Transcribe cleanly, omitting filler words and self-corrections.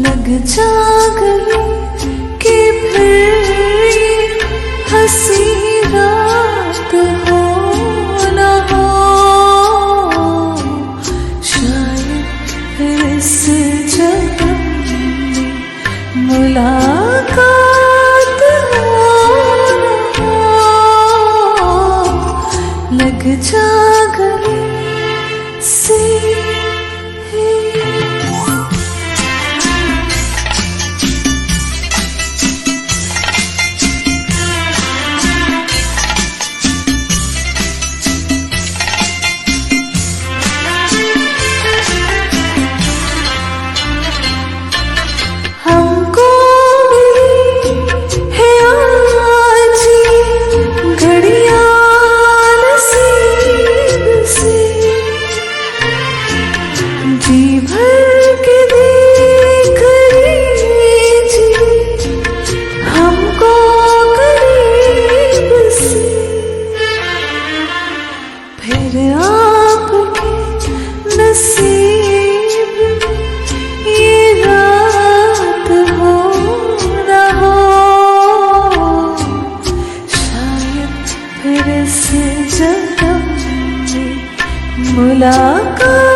लग जा गले कि फिर ये हंसी रात हो न हो, शायद फिर इस जन्म में मुलाकात हो न हो। लग जा गले से जी भर के देख लीजिए हमको करीब से, फिर आपके नसीब में ये रात हो न हो, शायद फिर इस जन्म में मुलाकात